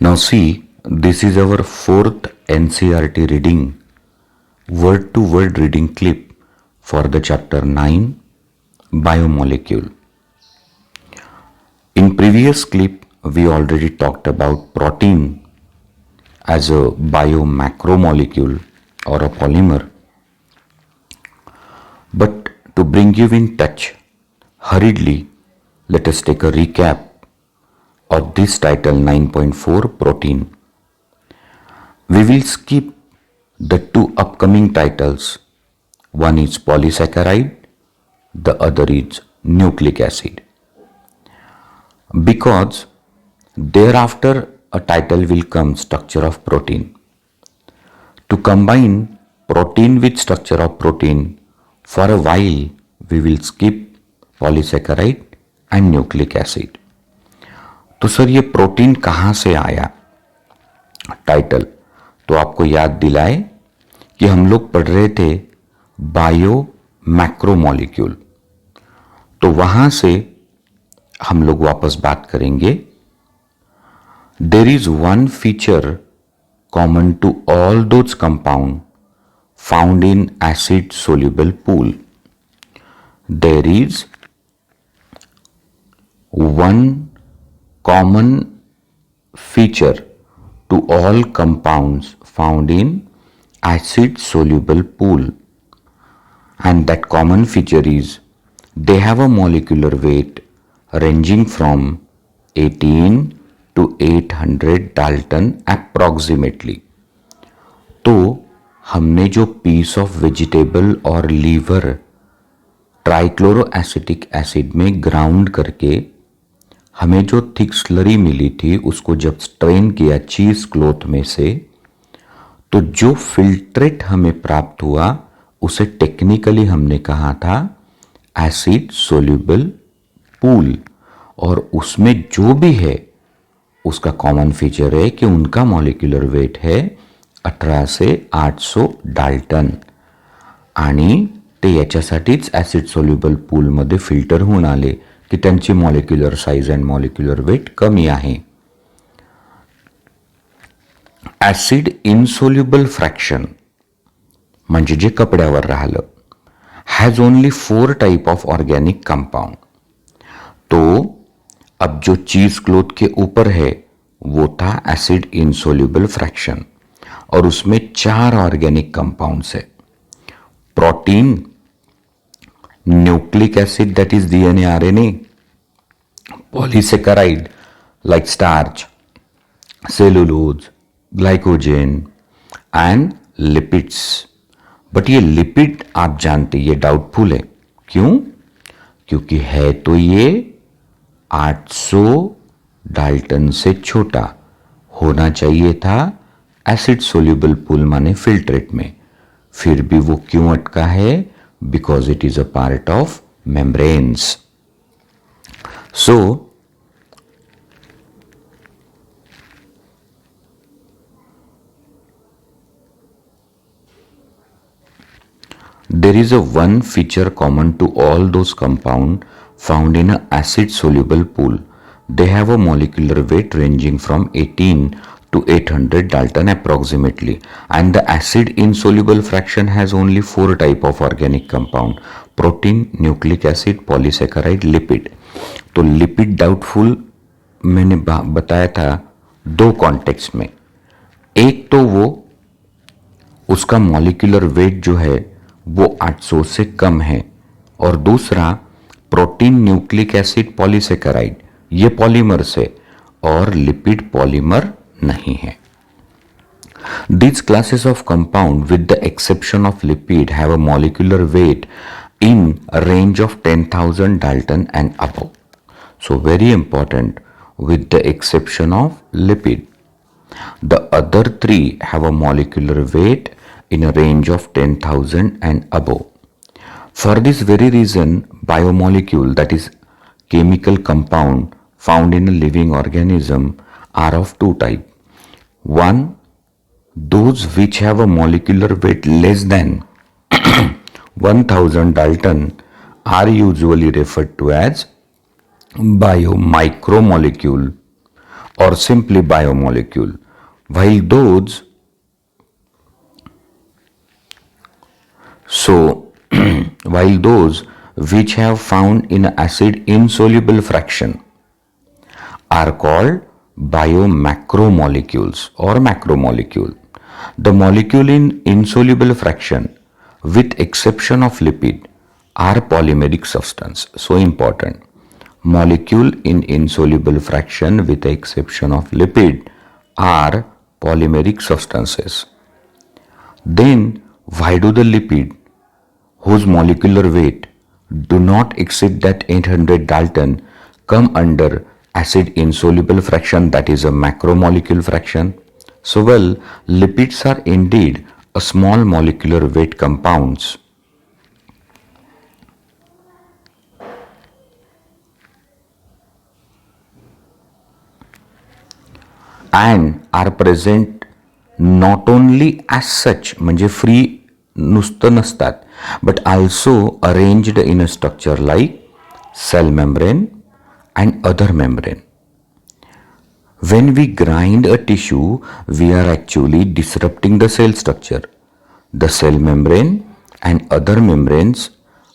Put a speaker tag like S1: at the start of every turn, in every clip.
S1: Now see, this is our fourth NCERT reading, word to word reading clip for the chapter 9, Biomolecule. In previous clip, we already talked about protein as a biomacromolecule or a polymer. But to bring you in touch, hurriedly, let us take a recap of this title 9.4 protein. We will skip the two upcoming titles. One is polysaccharide, the other is nucleic acid. Because thereafter a title will come structure of protein. To combine protein with structure of protein, for a while we will skip polysaccharide and nucleic acid. तो sir ये protein कहाँ से आया? Title तो आपको याद दिलाए कि हम लोग पढ़ रहे थे बायो मैक्रोमोलिक्यूल, तो वहां से हम लोग वापस बात करेंगे. There is one feature common to all those compound found in acid soluble pool. There is one common feature to all compounds found in acid soluble pool, and that common feature is they have a molecular weight ranging from 18 to 800 Dalton approximately. तो हमने जो piece of vegetable और liver trichloro acetic acid में ground करके हमें जो thick slurry मिली थी, उसको जब स्ट्रेन किया चीज क्लॉथ में से, तो जो फिल्ट्रेट हमें प्राप्त हुआ उसे टेक्निकली हमने कहा था एसिड सोल्यूबल पूल. और उसमें जो भी है उसका कॉमन फीचर है कि उनका मॉलिक्युलर वेट है 18 से 800 डाल्टन. आणि ते याच्यासाठीच ॲसिड सोल्युबल पूलमध्ये फिल्टर होऊन आले की त्यांची molecular size and molecular weight कमी आहे. ॲसिड इनसोल्युबल फ्रॅक्शन म्हणजे जे कपड्यावर राहिलं, has only 4 type of organic compound. तो अब जो चीज क्लोथ के ऊपर है वो था एसिड इनसोल्युबल फ्रैक्शन, और उसमें 4 ऑर्गेनिक कंपाउंड्स है. Protein, nucleic acid that is DNA RNA, polysaccharide like starch, cellulose, glycogen and lipids. But ये लिपिड आप जानते ये डाउटफुल है. क्यों? क्योंकि है तो ये 800 डाल्टन से छोटा. होना चाहिए था एसिड सोल्यूबल पूल माने फिल्ट्रेट में. फिर भी वो क्यों अटका है? Because it is a part of membranes. So there is a one feature common to all those compounds found in an acid soluble pool. They have a molecular weight ranging from 18 to 800 Dalton approximately, and the acid insoluble fraction has only 4 type of organic compound: protein, nucleic acid, polysaccharide, lipid. तो lipid doubtful मैंने बताया था 2 context में. एक तो वो उसका molecular weight जो है वो 800 से कम है, और दूसरा प्रोटीन, न्यूक्लिक एसिड, पॉलीसेकेराइड ये पॉलीमर से, और लिपिड पॉलीमर नहीं है. These classes of compound with the exception of lipid have a molecular weight in a range of 10,000 Dalton and above. So very important, with the exception of lipid. The other 3 have a molecular weight in a range of 10,000 and above. For this very reason, biomolecule, that is chemical compound found in a living organism, are of 2 types. One, those which have a molecular weight less than 1000 Dalton are usually referred to as biomicromolecule. or simply biomolecule, while those so while those which have found in acid insoluble fraction are called biomacromolecules or macromolecule. The molecule in insoluble fraction, with exception of lipid, are polymeric substance. So important. Molecule in insoluble fraction, with the exception of lipid, are polymeric substances. Then why do the lipid, whose molecular weight do not exceed that 800 Dalton, come under acid insoluble fraction, that is a macromolecule fraction? So well, lipids are indeed a small molecular weight compounds and are present not only as such, म्हणजे free नुसतं नसतात, but also arranged in a structure like cell membrane and other membrane. When we grind a tissue, we are actually disrupting the cell structure. The cell membrane and other membranes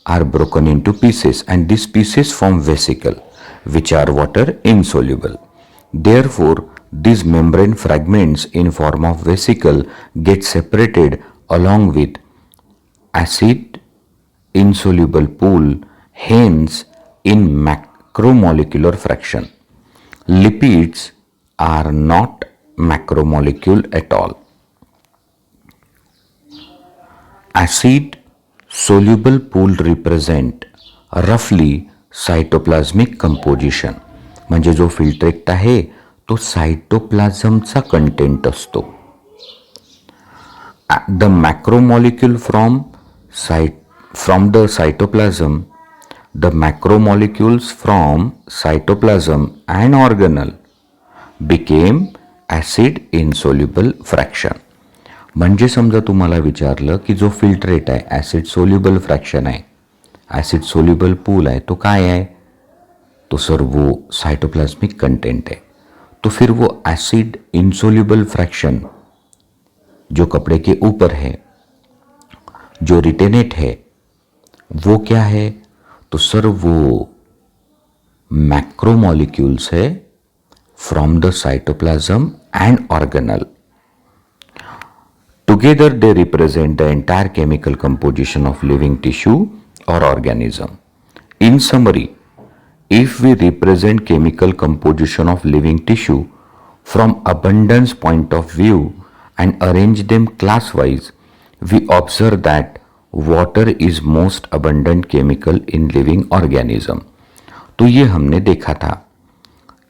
S1: are broken into pieces, and these pieces form vesicle, which are water insoluble. Therefore, these membrane fragments in form of vesicle get separated along with acid insoluble pool, hence in macromolecular fraction. Lipids are not macromolecule at all. Acid soluble pool represent roughly cytoplasmic composition, म्हणजे जो filtrate आहे तो सायटोप्लाझमचा content असतो. The macromolecule from the cytoplasm, the macromolecules from cytoplasm and organelle became acid insoluble fraction. म्हणजे समजा तुम्हाला विचारलं की जो फिल्ट्रेट आहे ॲसिड सोल्युबल फ्रॅक्शन आहे, ॲसिड सोल्युबल पूल है तो काय है? तो सर वो साइटोप्लाज्मिक कंटेंट है. तो फिर वो एसिड इंसोल्यूबल फ्रैक्शन जो कपड़े के ऊपर है, जो रिटेनेट है, वो क्या है? तो सर वो मैक्रोमोलिक्यूल्स है from the cytoplasm and organelle. Together they represent the entire chemical composition of living tissue or organism. In summary, if we represent chemical composition of living tissue from abundance point of view and arrange them class-wise, we observe that water is most abundant chemical in living organism. तो ये हमने देखा था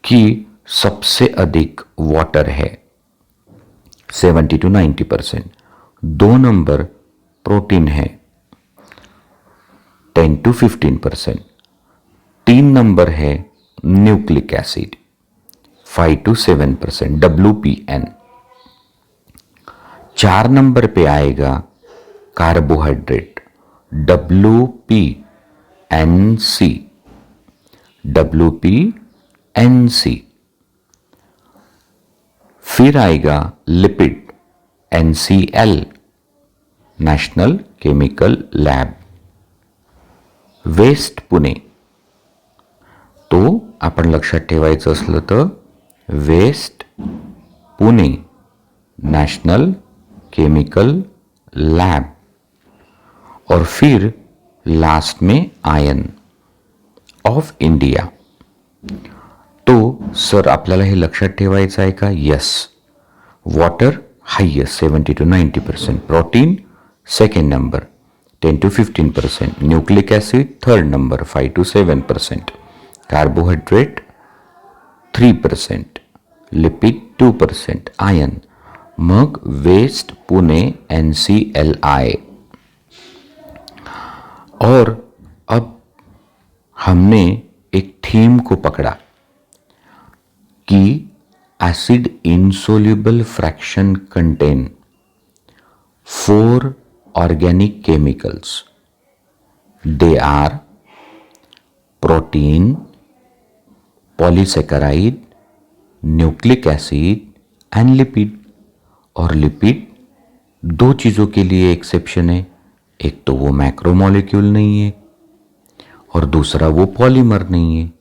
S1: कि सबसे अधिक water है 70 to 90%. 2 number protein है 10 to 15%. 3 नंबर है nucleic acid 5 to 7% WPN. 4 number पे आएगा कार्बोहाइड्रेट WPNC. फिर आएगा lipid NCL, national chemical lab. West Pune, तो आपण लक्षात ठेवायचं असलं तर west Pune national chemical lab. और फिर लास्ट में आयन ऑफ इंडिया. तो सर आपल्याला हे लक्षात ठेवायचं आहे का? Yes. Water highest 70 to 90%, protein second number 10 to 15%, nucleic acid third number 5 to 7%, carbohydrate 3%, lipid 2%, ion. मग वेस्ट पुणे NCLI. और अब हमने एक थीम को पकड़ा कि acid insoluble fraction contain 4 organic chemicals. They are protein, polysaccharide, nucleic acid and lipid. और lipid दो चीज़ों के लिए एक्सेप्शन है, एक तो वो मैक्रोमोलिक्यूल नहीं है और दूसरा वो पॉलीमर नहीं है।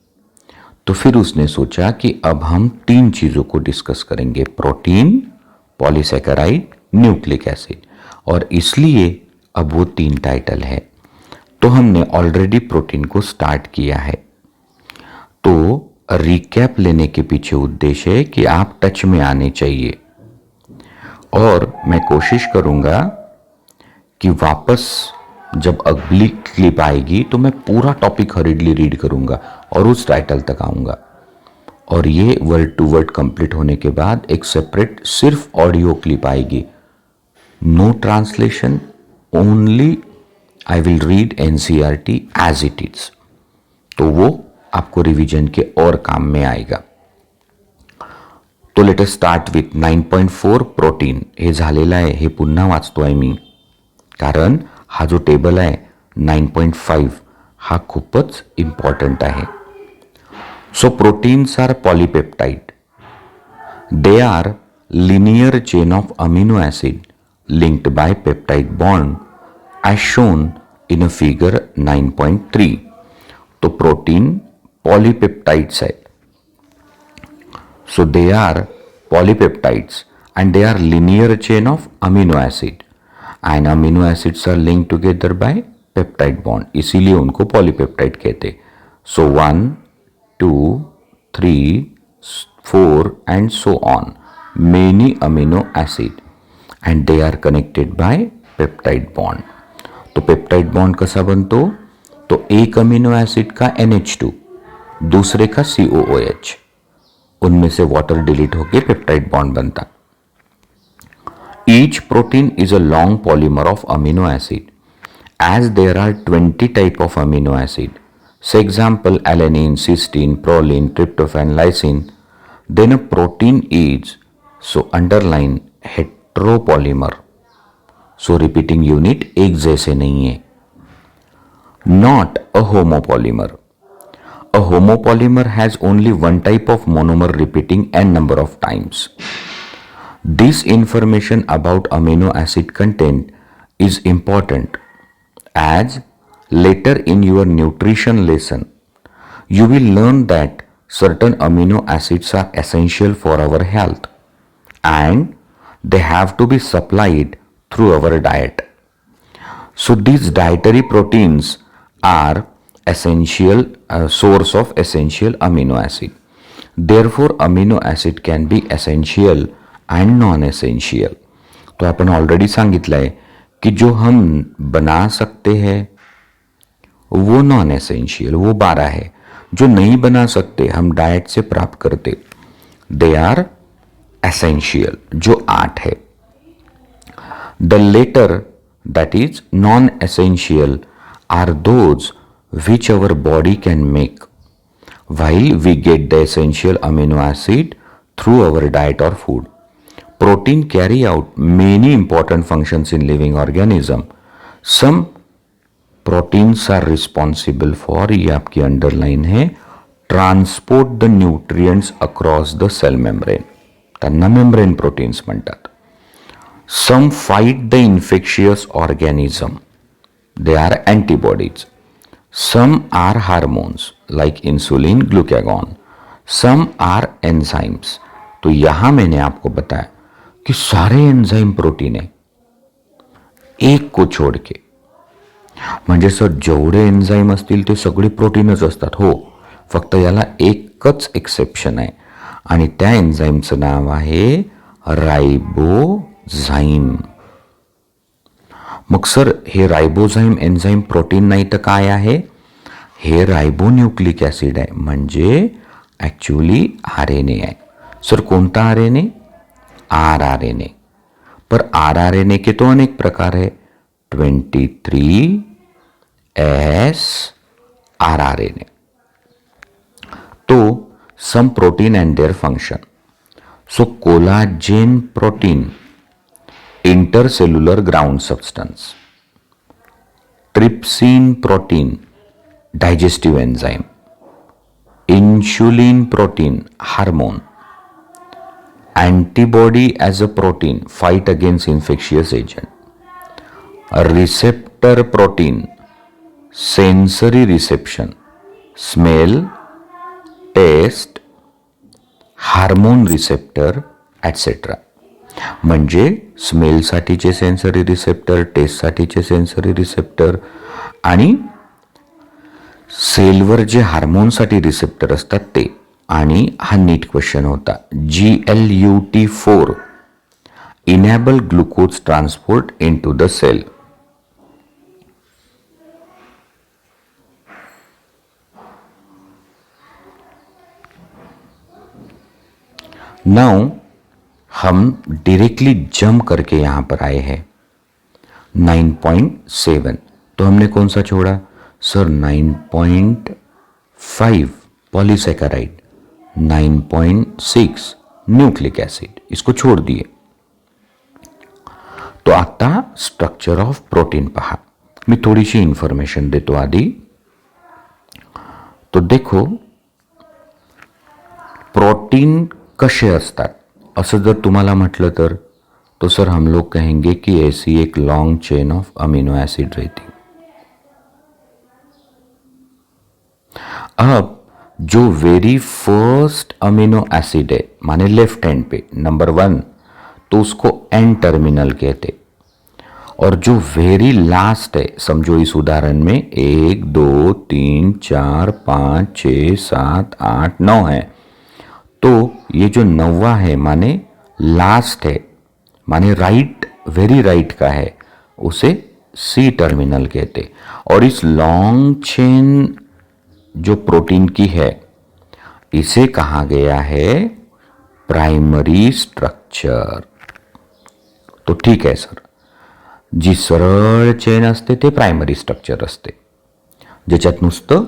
S1: तो फिर उसने सोचा कि अब हम तीन चीज़ों को डिस्कस करेंगे, प्रोटीन, पॉलीसेकेराइड, न्यूक्लिक एसिड, और इसलिए अब वो तीन टाइटल है। तो हमने ऑलरेडी प्रोटीन को स्टार्ट किया है। तो रिकैप लेने के पीछे उद्देश्य है कि आप टच में आने चाहिए, और मैं कोशिश करूंगा कि वापस जब अगली क्लिप आएगी तो मैं पूरा टॉपिक हरिडली रीड करूंगा और उस टाइटल तक आऊंगा। और ये वर्ड टू वर्ड कंप्लीट होने के बाद एक सेपरेट सिर्फ ऑडियो क्लिप आएगी, no translation, only I will read NCERT as it is. तो वो आपको रिवीजन के और काम में आएगा। तो let us start with 9.4 protein. हे झालेलं आहे, हे पुन्हा वाचतोय मी, कारण हा जो टेबल आहे 9.5 हा खूपच इम्पॉर्टंट आहे. So proteins are polypeptide. They are linear chain of amino acid linked by peptide bond as shown in a figure 9.3. तो प्रोटीन पॉलीपेप्टाइड्स है. So they are polypeptides and they are linear chain of amino acid and amino acids are linked together by peptide bond, इसीलिए उनको polypeptide कहते. So 1, 2, 3, 4 and so on, many amino acid and they are connected by peptide bond. तो peptide bond कसा बनतो? तो एक amino acid का NH2, दूसरे का COOH, उनमें से वाटर डिलीट होकर पेप्टाइड बॉन्ड बनता. Each protein is a long polymer of amino acid. As there are 20 type of amino acid, say example alanine, cysteine, proline, tryptophan, lysine, then a protein is, so underline, heteropolymer. So repeating unit एक जैसे नहीं है. Not a homopolymer. A homopolymer has only one type of monomer repeating n number of times. This information about amino acid content is important, as later in your nutrition lesson you will learn that certain amino acids are essential for our health and they have to be supplied through our diet. So these dietary proteins are essential source of essential amino acid. Therefore amino acid can be essential and non essential. तो अपन already सांगितलंय कि जो हम बना सकते हैं वो non essential, वो 12 है. जो नहीं बना सकते, हम डाइट से प्राप्त करते, दे आर एसेंशियल, जो 8 है. The latter that is non essential are those which our body can make while we get the essential amino acid through our diet or food. Protein carry out many important functions in living organism. Some proteins are responsible for, ये आपकी underline है, transport the nutrients across the cell membrane. त्यांना membrane proteins म्हणतात. Some fight the infectious organism. They are antibodies. Some are hormones like insulin, glucagon. Some are enzymes. तो यहां मैंने आपको बताया कि सारे एन्झाईम प्रोटीन आहे, एक को छोड़ के. म्हणजे सर जेवढे एन्झाईम असतील ते सगळे प्रोटीनच असतात. हो, फक्त याला एकच एक्सेप्शन आहे आणि त्या एन्झाईमचं नाव आहे राइबोझाइम. मग सर हे राइबोझाइम एन्झाईम प्रोटीन नाही तर काय आहे? हे राइबोन्यूक्लिक ॲसिड आहे, म्हणजे ॲक्च्युली RNA आहे. सर कोणता RNA? rRNA. पर rRNA के तो अनेक प्रकार है, 23S rRNA. तो some protein and their function. So collagen protein, intercellular ground substance. Trypsin protein, digestive enzyme. Insulin protein, hormone. antibody as a protein fight against infectious agent. A receptor protein, sensory reception, smell, taste, hormone receptor ॲटसेट्रा. म्हणजे स्मेलसाठीचे sensory receptor, टेस्टसाठीचे sensory receptor आणि सेलवर जे हार्मोनसाठी receptor असतात ते. आणि हा NEET question होता. GLUT4 enable glucose transport into the cell. Now हम directly jump करके यहां पर आए हैं 9.7. तो हमने कौन सा छोड़ा सर? 9.5 पॉलीसेकेराइड, 9.6 न्यूक्लिक एसिड, इसको छोड़ दिए. तो आता स्ट्रक्चर ऑफ प्रोटीन पहा. मी थोडीशी इन्फॉर्मेशन देतो आधी. तो देखो, प्रोटीन कसे असतात असं जर तुम्हाला म्हटलं तर तो सर हम लोग कहेंगे कि ऐसी एक long chain of amino acid रहती. अब जो वेरी फर्स्ट अमीनो एसिड है माने लेफ्ट हैंड पे नंबर 1, तो उसको एन टर्मिनल कहते. और जो वेरी लास्ट है, समझो इस उदाहरण में 1 2 3 4 5 6 7 8 9 है, तो ये जो 9वां है माने लास्ट है, माने राइट, वेरी राइट का है, उसे सी टर्मिनल कहते. और इस लॉन्ग चेन जो प्रोटीन की है इसे कहा गया है प्राइमरी स्ट्रक्चर. तो ठीक आहे सर, जी सरळ चेन असते ते प्रायमरी स्ट्रक्चर असते, ज्याच्यात नुसतं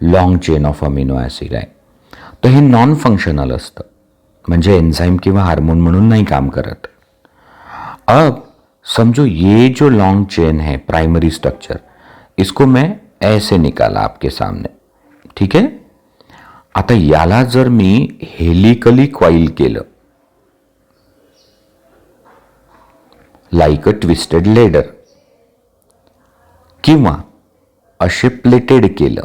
S1: long chain of amino acid आहे. तर हे नॉन फंक्शनल असतं, म्हणजे एन्झाइम किंवा हार्मोन म्हणून नाही काम करत. अब समझो ये जो लॉन्ग चेन है प्राइमरी स्ट्रक्चर, इसको मैं ऐसे निकाला आपके सामने, ठीक है. आता याला जर मी हेलिकली क्वाईल केलं, लाईक अ ट्विस्टेड लेडर, किंवा असे प्लेटेड केलं,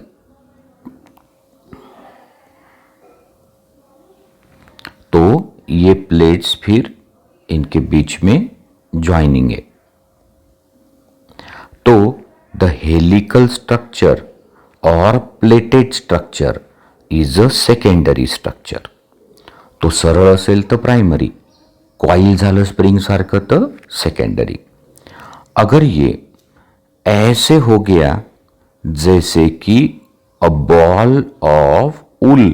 S1: तो ये प्लेट्स फिर इनके बीच में ज्वाइनिंग है. तो द हेलिकल स्ट्रक्चर और pleated structure is a secondary structure. तो सरळ असेल तर प्राइमरी, क्वाइल झालं स्प्रिंग सारखं तर सेकंडरी. अगर ये ऐसे हो गया जैसे कि अ बॉल ऑफ उल,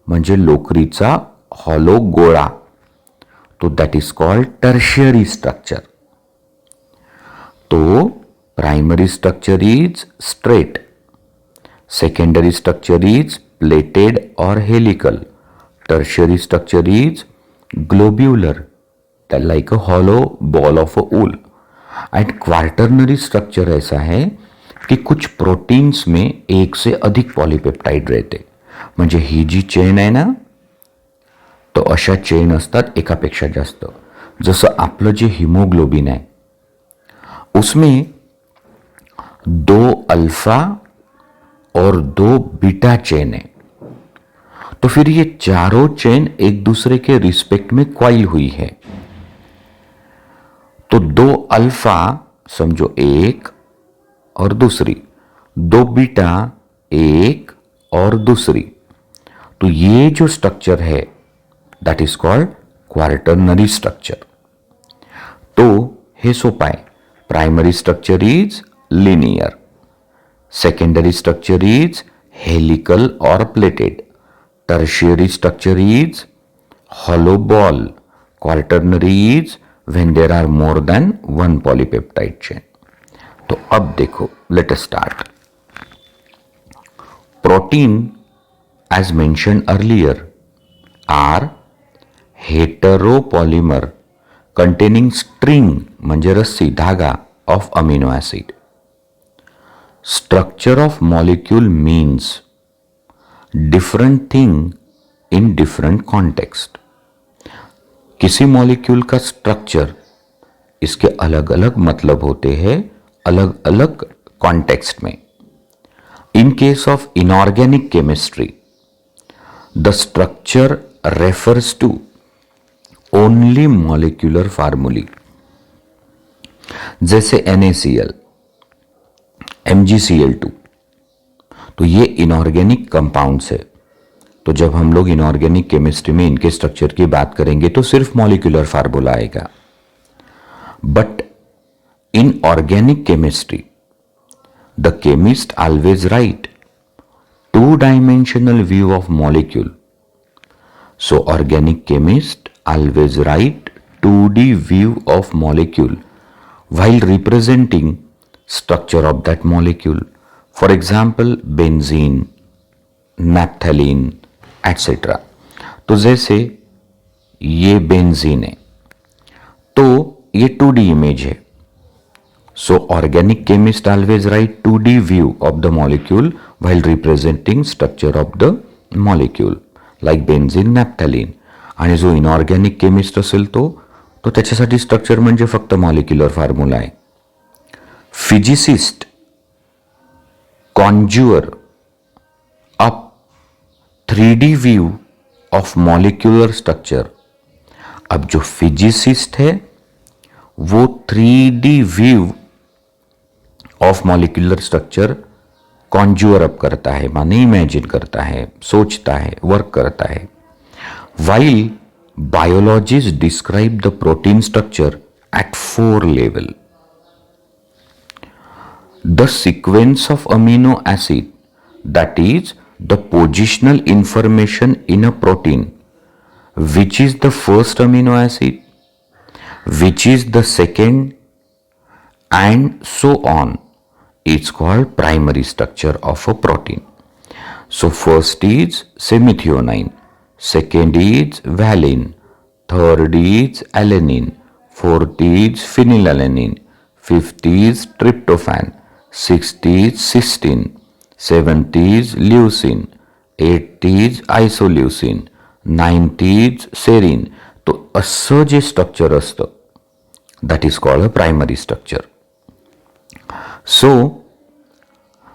S1: म्हणजे लोकरीचा हॉलो गोळा, तो that is called tertiary structure. तो primary structure is straight, secondary structure is pleated और helical, tertiary structure is globular like a hollow ball of a wool, and quaternary structure ऐसा है कि कुछ proteins में एक से अधिक पॉलीपेप्टाइड रहते. म्हणजे ही जी चेन आहे ना, तो अशा चेन असतात एकापेक्षा जास्त. जसं आपलं जे हिमोग्लोबिन आहे उसमें 2 अल्फा और 2 बीटा चेन है. तो फिर ये चारों चेन एक दूसरे के रिस्पेक्ट में क्वाइल हुई है. तो 2 अल्फा समझो एक और दूसरी, 2 बीटा एक और दूसरी. तो ये जो स्ट्रक्चर है that is called quaternary structure. तो हे सोपं आहे. Primary structure is linear, secondary structure is helical और pleated, tertiary structure is hollow ball, quaternary is when there are more than one polypeptide chain. तो अब देखो, let us start. Protein as mentioned earlier are heteropolymer containing string म्हणजे रस्सी धागा of amino acid. Structure of molecule means different thing in different context. किसी molecule का structure, इसके अलग अलग मतलब होते हैं अलग अलग कॉन्टेक्स्ट में. In case of inorganic chemistry, the structure refers to only molecular formulae. जैसे NaCl, MgCl2, तो ये इनऑर्गेनिक कंपाउंड्स है. तो जब हम लोग इनऑर्गेनिक केमिस्ट्री में इनके स्ट्रक्चर की बात करेंगे तो सिर्फ मॉलिक्यूलर फार्मूला आएगा. But in organic chemistry, the chemist always right two-dimensional view of molecule. So organic chemist always write 2D view of molecule while representing structure of that molecule. For example, benzene, naphthalene, etc. तो जैसे ये benzene है तो ये 2D image है. So organic chemist always write 2D view of the molecule while representing structure of the molecule like benzene, naphthalene. आणि जो inorganic chemist असेल तो त्याच्यासाठी स्ट्रक्चर म्हणजे फक्त मॉलिक्युलर फॉर्म्युला आहे. Physicist conjure up 3D view of molecular structure. अब जो फिजिसिस्ट है वो 3D view of molecular structure conjure up करता है, माने इमेजिन करता है, सोचता है, वर्क करता है. While biologist describe the protein structure eight 4 level. The sequence of amino acid, that is the positional information in a protein, which is the first amino acid, which is the second, and so on. It's called primary structure of a protein. So first is say methionine, second is valine, third is alanine, fourth is phenylalanine, fifth is tryptophan, sixth is cysteine, seventh is leucine, eighth is isoleucine, ninth is serine. तो असं जे structure असतं that is called a primary structure. So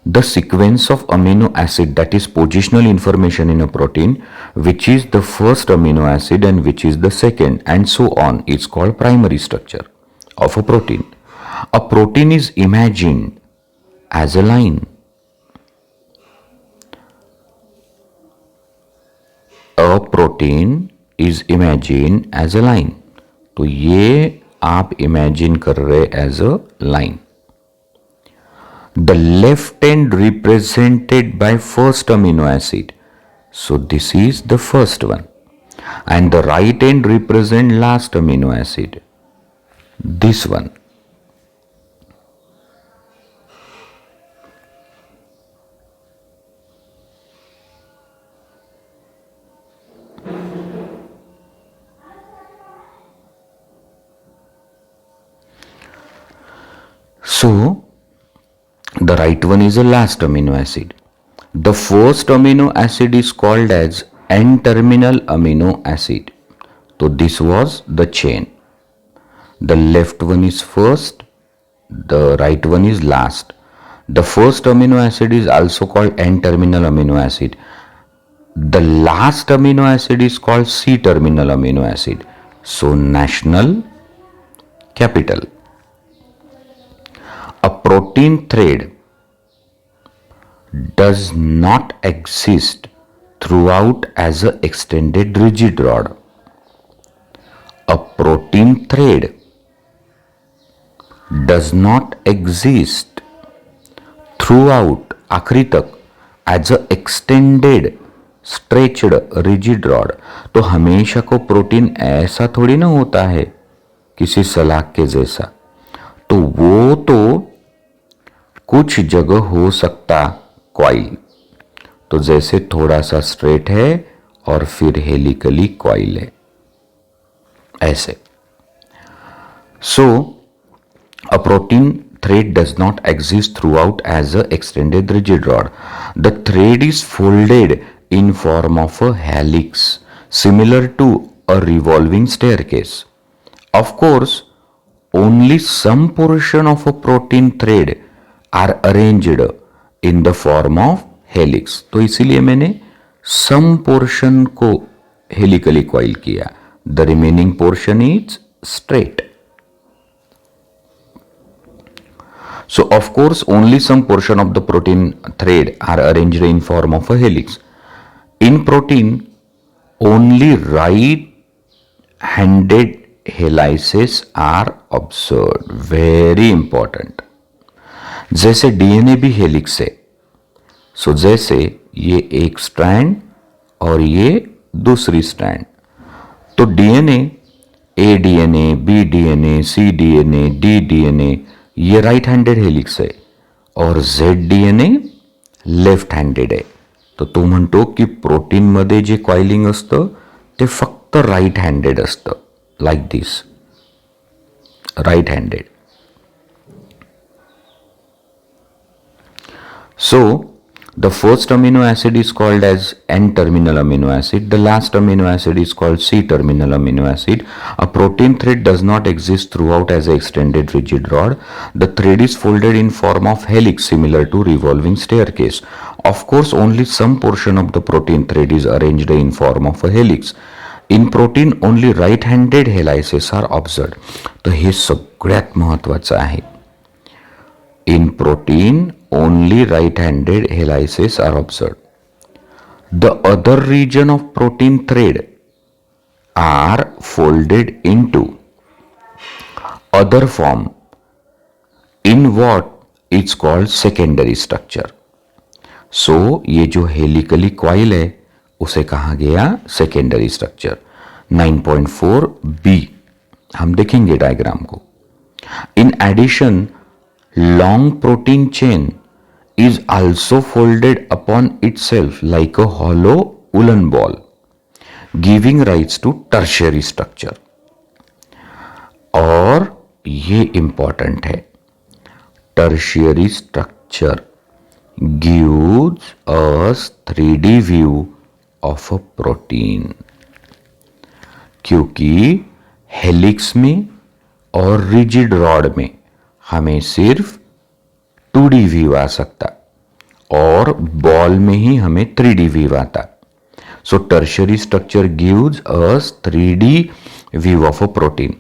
S1: the sequence of amino acid, that is positional information in a protein, which is the first amino acid and which is the second, and so on, is called primary structure of a protein. A protein is imagined as a line. A protein is imagined as a line. तो ये आप imagine कर रहे as a line. The left end represented by first amino acid, so this is the first one, and the right end represent last amino acid, this one. So, the right one is the last amino acid. The first amino acid is called as N-terminal amino acid. So, this was the chain. The left one is first, the right one is last. The first amino acid is also called N-terminal amino acid. The last amino acid is called C-terminal amino acid. So, national, capital. A protein thread does not exist throughout as an extended rigid rod. A protein thread does not exist throughout आखिरी तक as a extended stretched rigid rod. तो हमेशा को protein ऐसा थोड़ी ना होता है किसी सलाख के जैसा. तो वो तो कुछ जगह हो सकता कॉइल, तो जैसे थोड़ा सा स्ट्रेट है और फिर हेलिकली कॉइल है ऐसे. So a protein thread does not exist throughout as a extended rigid rod. The thread is folded in form of a helix similar to a revolving staircase. Of course, only some portion of a protein thread are arranged in the form of helix. तो इसीलिए मैंने some portion को helically coil किया. The remaining portion is straight. So of course only some portion of the protein thread are arranged in form of a helix. In protein, only right-handed helices are observed. Very important. जैसे DNA भी helix है. सो जैसे ये एक strand और ये दूसरी strand. तो डीएनए, ए डीएनए, बी डीएनए, सी डीएनए, डी डीएनए ये राइट हैंडेड हेलिक्स आहे और झेड डीएनए लेफ्ट हँडेड आहे. तर तो म्हणतो की प्रोटीनमध्ये जे कॉइलिंग असतं ते फक्त राईट हँडेड असतं, like this, right handed. So the first amino acid is called as N-terminal amino acid. The last amino acid is called C-terminal amino acid. A protein thread does not exist throughout as an extended rigid rod. The thread is folded in form of helix similar to revolving staircase. Of course, only some portion of the protein thread is arranged in form of a helix. In protein, only right-handed helices are observed. तर हे सगळ्यात महत्त्वाचं आहे. In protein, only right-handed helices are observed. The other region of protein thread are folded into other form in what is called secondary structure. So ये जो helically coil है उसे कहा गया secondary structure. 9.4b हम देखेंगे डायग्राम को. In addition, long protein chain is also folded upon itself like a hollow woolen ball, giving rise to tertiary structure. और ये important है, tertiary structure gives us 3D view of a protein. क्योंकि helix में और rigid rod में हमें सिर्फ 2D view आ सकता और बॉल में ही हमें 3D व्यू आता. So tertiary structure gives us 3D view of a protein.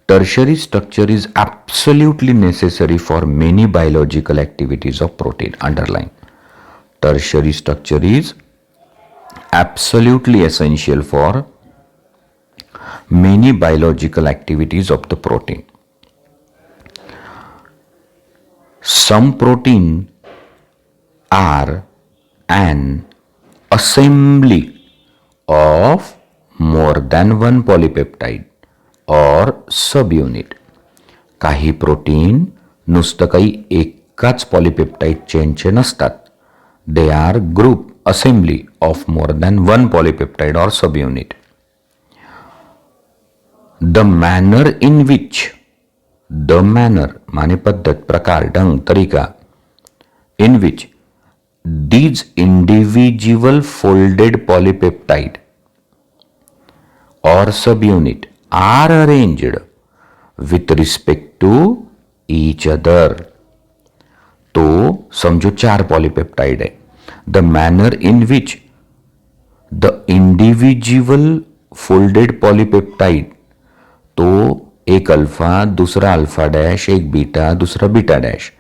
S1: Tertiary structure is absolutely necessary for many biological activities of protein. Underline, tertiary structure is absolutely essential for many biological activities of the protein. Some protein are an assembly of more than one polypeptide or subunit. काही protein नुसतं काही एकाच polypeptide चेनचे नसतात. They are group assembly of more than one polypeptide और subunit. The manner in which, the manner माने पद्धत, प्रकार, ढंग, तरीका, इन विच these individual folded polypeptide or subunit are arranged with respect to each other. तो समझो 4 पॉलीपेप्टाइड है. The manner in which the individual folded polypeptide, तो एक अल्फा, दूसरा अल्फा डैश, एक बीटा, दूसरा बीटा डैश.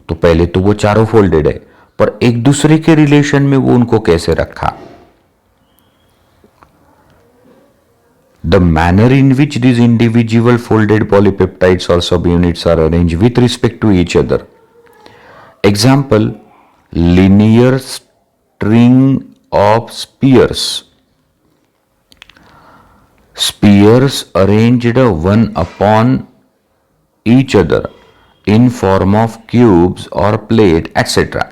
S1: तो पहले तो वो चारों फोल्डेड है, पर एक दूसरे के रिलेशन में वो उनको कैसे रखा. The manner in which this individual folded polypeptides और subunits are arrange with respect to each other. Example, linear string of spears. Spears arranged one upon each other in form of cubes or plate, etc.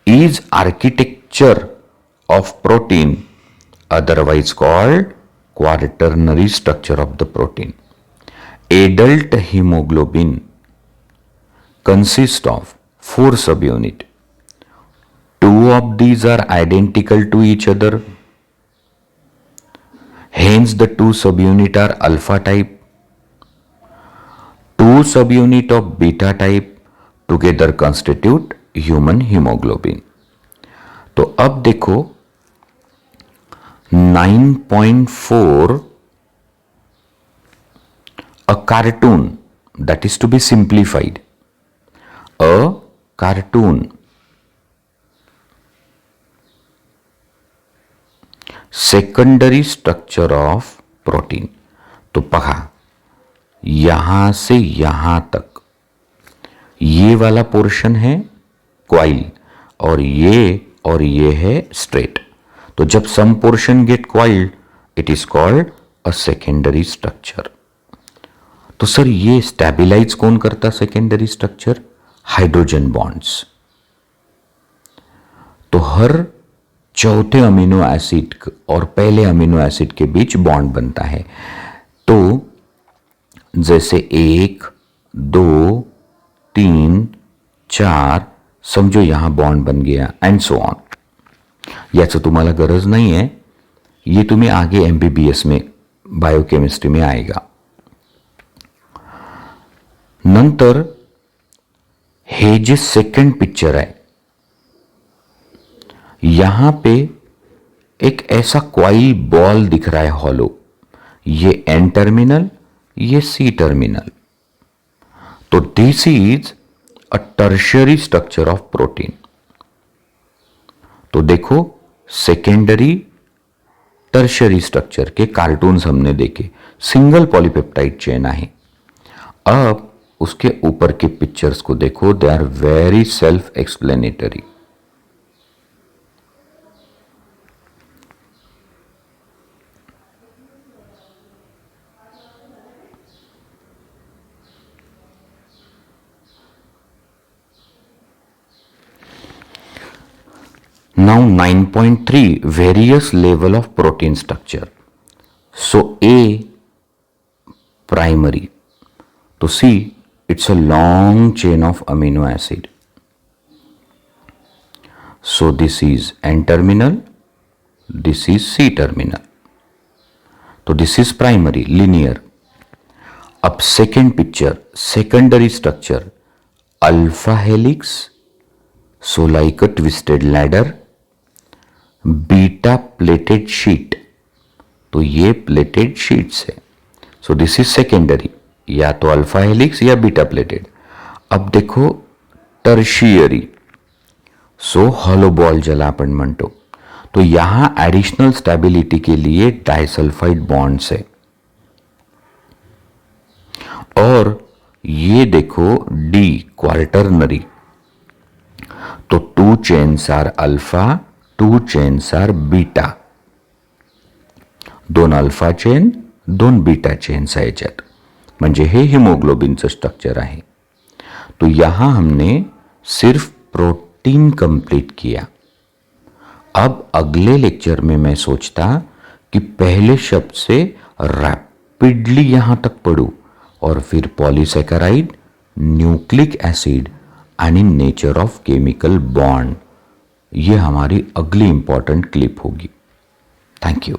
S1: is architecture of protein, otherwise called quaternary structure of the protein. Adult hemoglobin consists of 4 subunits. 2 of these are identical to each other. Hence the two subunit are alpha type. Two subunit of beta type together constitute human hemoglobin. तो अब देखो 9.4, a cartoon, that is to be simplified, a cartoon, secondary structure of protein. तो पहा यहां से यहां तक ये वाला पोर्शन है क्वाइल और ये है स्ट्रेट. तो जब some portion get coiled it is called a secondary structure. तो सर ये स्टेबिलाइज कौन करता सेकेंडरी स्ट्रक्चर? Hydrogen bonds. तो हर चौथे अमीनो एसिड और पहले अमीनो एसिड के बीच बॉन्ड बनता है. तो जैसे 1, 2, 3, 4, समझो यहां बॉन्ड बन गया एंड सो ऑन. याचं तुम्हाला गरज नाही आहे, ये तुम्ही आगे एमबीबीएस में बायोकेमिस्ट्री में आएगा. नंतर हे जे सेकंड पिक्चर आहे, यहां पे एक ऐसा क्वाइल बॉल दिख रहा है हॉलो. ये एन टर्मिनल, ये सी टर्मिनल. तो this is a tertiary structure of protein. तो देखो सेकेंडरी टर्शियरी स्ट्रक्चर के कार्टून्स हमने देखे. सिंगल पॉलीपेप्टाइड चेन आहे. अब उसके ऊपर के पिक्चर्स को देखो, they are very self explanatory. Now 9.3, various level of protein structure. So A, primary. To see, it's a long chain of amino acid. So this is N terminal, this is C terminal. So this is primary, linear. Up second picture, secondary structure, alpha helix. So like a twisted ladder. Beta pleated sheet. तो ये plated sheets है. सो this is secondary, या तो alpha helix या beta pleated. अब देखो tertiary. सो hollow ball ज्याला आपण म्हणतो. तो यहां एडिशनल स्टेबिलिटी के लिए डाइसल्फाइड बॉन्ड्स है. और ये देखो डी क्वार्टरनरी. तो 2 chains are alpha, 2 chains are beta. 2 alpha chain, 2 beta chains आहे याच्यात. म्हणजे हे हिमोग्लोबिनचं स्ट्रक्चर आहे. तो यहां हमने सिर्फ प्रोटीन कंप्लीट किया. अब अगले लेक्चर में मैं सोचता कि पहले शब्द से रैपिडली यहां तक पढ़ूं और फिर polysaccharide, nucleic acid and nature of chemical bond. ये हमारी अगली इंपॉर्टेंट क्लिप होगी. Thank you.